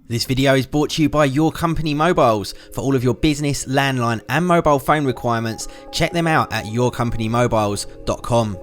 This video is brought to you by Your Company Mobiles. For all of your business, landline and mobile phone requirements, check them out at yourcompanymobiles.com.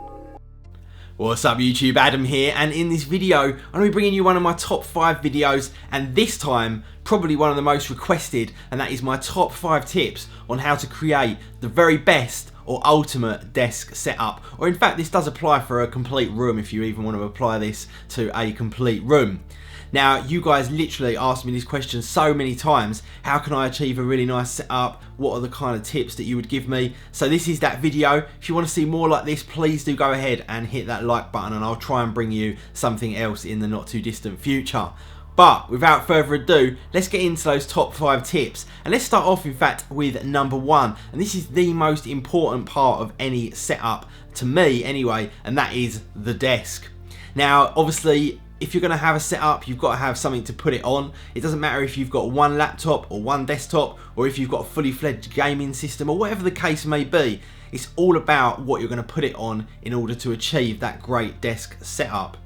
What's up YouTube, Adam here, and in this video I'm going to be bringing you one of my top 5 videos, and this time probably one of the most requested, and that is my top 5 tips on how to create the very best or ultimate desk setup. Or in fact, this does apply for a complete room if you even want to apply this to a complete room. Now, you guys literally asked me this question so many times: how can I achieve a really nice setup? What are the kind of tips that you would give me? So this is that video. If you want to see more like this, please do go ahead and hit that like button, and I'll try and bring you something else in the not too distant future. But without further ado, let's get into those top 5 tips. And let's start off, in fact, with number 1. And this is the most important part of any setup, to me anyway, and that is the desk. Now, obviously, if you're going to have a setup, you've got to have something to put it on. It doesn't matter if you've got one laptop or one desktop, or if you've got a fully fledged gaming system, or whatever the case may be. It's all about what you're going to put it on in order to achieve that great desk setup.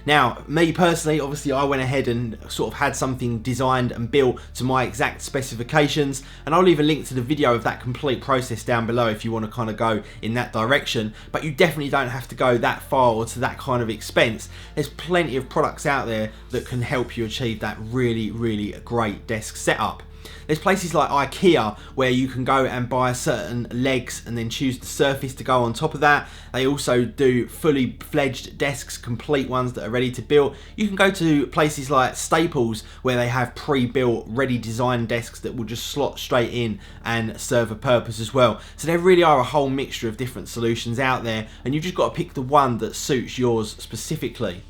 Now, me personally, obviously I went ahead and sort of had something designed and built to my exact specifications, and I'll leave a link to the video of that complete process down below if you want to kind of go in that direction. But you definitely don't have to go that far or to that kind of expense. There's plenty of products out there that can help you achieve that really, really great desk setup. There's places like IKEA where you can go and buy certain legs and then choose the surface to go on top of that. They also do fully fledged desks, complete ones that are ready to build. You can go to places like Staples where they have pre-built, ready designed desks that will just slot straight in and serve a purpose as well. So there really are a whole mixture of different solutions out there, and you've just got to pick the one that suits yours specifically.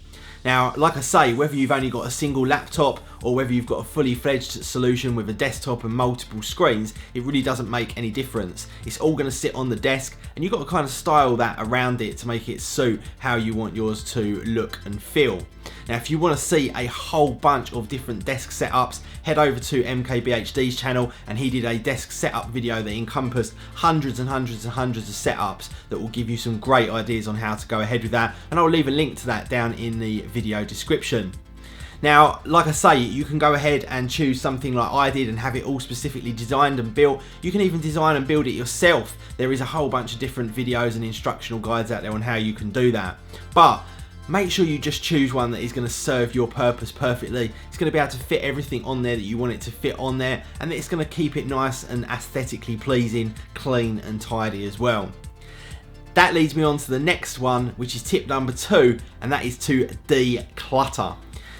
Now, like I say, whether you've only got a single laptop or whether you've got a fully fledged solution with a desktop and multiple screens, it really doesn't make any difference. It's all going to sit on the desk, and you've got to kind of style that around it to make it suit how you want yours to look and feel. Now, if you want to see a whole bunch of different desk setups, head over to MKBHD's channel, and he did a desk setup video that encompassed hundreds and hundreds and hundreds of setups that will give you some great ideas on how to go ahead with that, and I'll leave a link to that down in the video description. Now, like I say, you can go ahead and choose something like I did and have it all specifically designed and built. You can even design and build it yourself. There is a whole bunch of different videos and instructional guides out there on how you can do that. But make sure you just choose one that is going to serve your purpose perfectly. It's going to be able to fit everything on there that you want it to fit on there, and it's going to keep it nice and aesthetically pleasing, clean and tidy as well. That leads me on to the next one, which is tip number 2, and that is to declutter.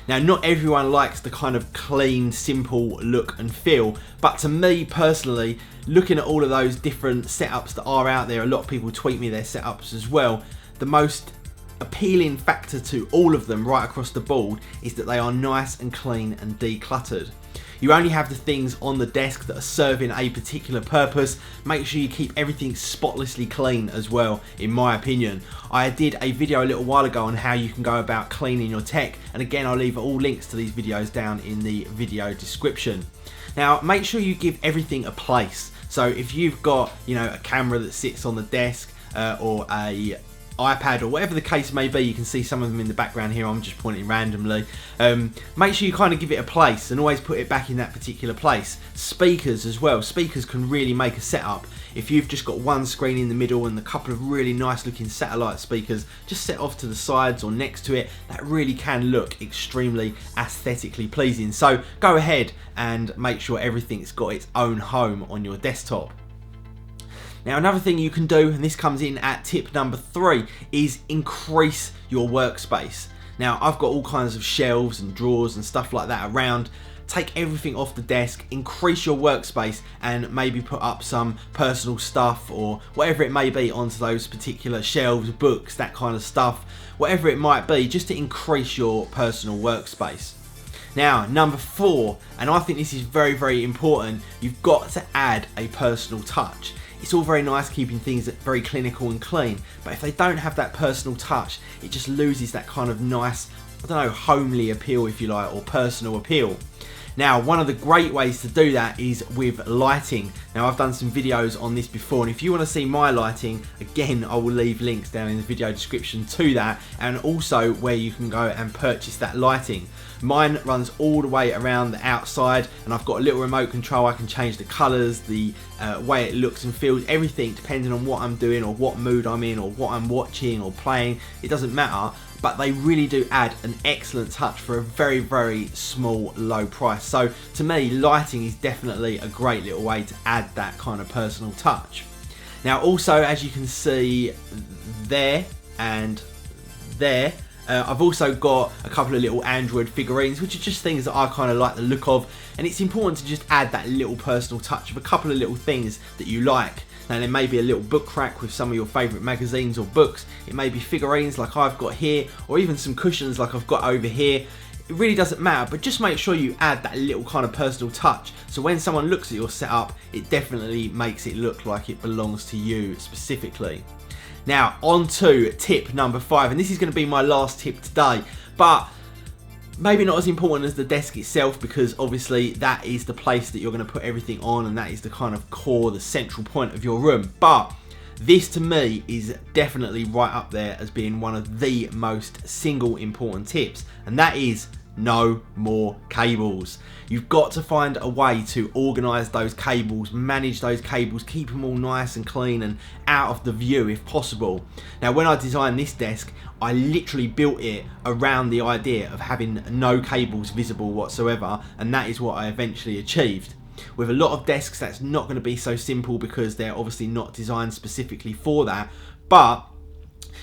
Now, not everyone likes the kind of clean, simple look and feel, but to me personally, looking at all of those different setups that are out there, a lot of people tweet me their setups as well, the most appealing factor to all of them right across the board is that they are nice and clean and decluttered. You only have the things on the desk that are serving a particular purpose. Make sure you keep everything spotlessly clean as well, in my opinion. I did a video a little while ago on how you can go about cleaning your tech, and again, I'll leave all links to these videos down in the video description. Now, make sure you give everything a place. So if you've got, a camera that sits on the desk or a iPad or whatever the case may be, you can see some of them in the background here, I'm just pointing randomly. Make sure you kind of give it a place and always put it back in that particular place. Speakers as well. Speakers can really make a setup. If you've just got one screen in the middle and a couple of really nice looking satellite speakers just set off to the sides or next to it, that really can look extremely aesthetically pleasing. So go ahead and make sure everything's got its own home on your desktop. Now, another thing you can do, and this comes in at tip number 3, is increase your workspace. Now, I've got all kinds of shelves and drawers and stuff like that around. Take everything off the desk, increase your workspace, and maybe put up some personal stuff or whatever it may be onto those particular shelves, books, that kind of stuff, whatever it might be, just to increase your personal workspace. Now, number 4, and I think this is very, very important, you've got to add a personal touch. It's all very nice keeping things very clinical and clean, but if they don't have that personal touch, it just loses that kind of nice, homely appeal, if you like, or personal appeal. Now, one of the great ways to do that is with lighting. Now, I've done some videos on this before, and if you want to see my lighting, again, I will leave links down in the video description to that, and also where you can go and purchase that lighting. Mine runs all the way around the outside, and I've got a little remote control. I can change the colours, the way it looks and feels, everything depending on what I'm doing or what mood I'm in or what I'm watching or playing. It doesn't matter, but they really do add an excellent touch for a very, very small, low price. So to me, lighting is definitely a great little way to add that kind of personal touch. Now also, as you can see there and there, I've also got a couple of little Android figurines, which are just things that I kind of like the look of, and it's important to just add that little personal touch of a couple of little things that you like. Now, there may be a little book rack with some of your favourite magazines or books. It may be figurines like I've got here, or even some cushions like I've got over here. It really doesn't matter, but just make sure you add that little kind of personal touch, so when someone looks at your setup, it definitely makes it look like it belongs to you specifically. Now, on to tip number 5, and this is going to be my last tip today, but maybe not as important as the desk itself, because obviously that is the place that you're going to put everything on, and that is the kind of core, the central point of your room. But this to me is definitely right up there as being one of the most single important tips, and that is no more cables. You've got to find a way to organise those cables, manage those cables, keep them all nice and clean and out of the view if possible. Now, when I designed this desk, I literally built it around the idea of having no cables visible whatsoever, and that is what I eventually achieved. With a lot of desks, that's not going to be so simple because they're obviously not designed specifically for that, but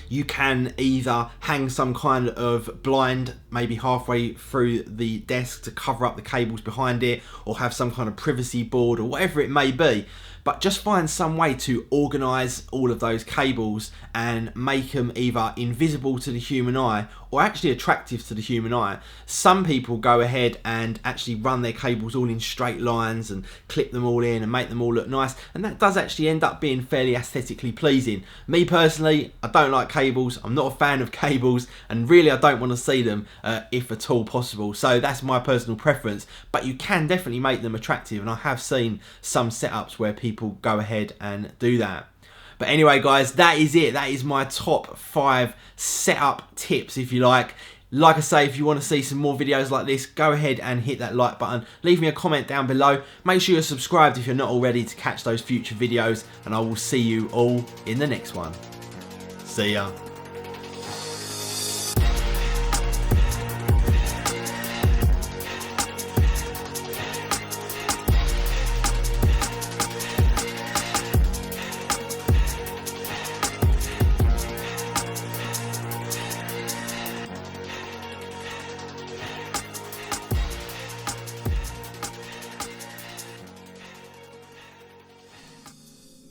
you can either hang some kind of blind maybe halfway through the desk to cover up the cables behind it, or have some kind of privacy board or whatever it may be. But just find some way to organise all of those cables and make them either invisible to the human eye or actually attractive to the human eye. Some people go ahead and actually run their cables all in straight lines and clip them all in and make them all look nice, and that does actually end up being fairly aesthetically pleasing. Me personally, I don't like cables. I'm not a fan of cables, and really I don't want to see them if at all possible. So that's my personal preference, but you can definitely make them attractive, and I have seen some setups where people go ahead and do that. But anyway guys, that is it. That is my top 5 setup tips, if you like. Like I say, if you want to see some more videos like this, go ahead and hit that like button. Leave me a comment down below. Make sure you're subscribed if you're not already to catch those future videos, and I will see you all in the next one. See ya.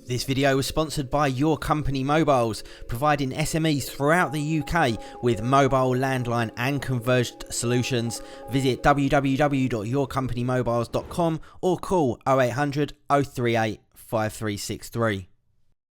This video was sponsored by Your Company Mobiles, providing SMEs throughout the UK with mobile, landline and converged solutions. Visit www.yourcompanymobiles.com or call 0800 038 5363.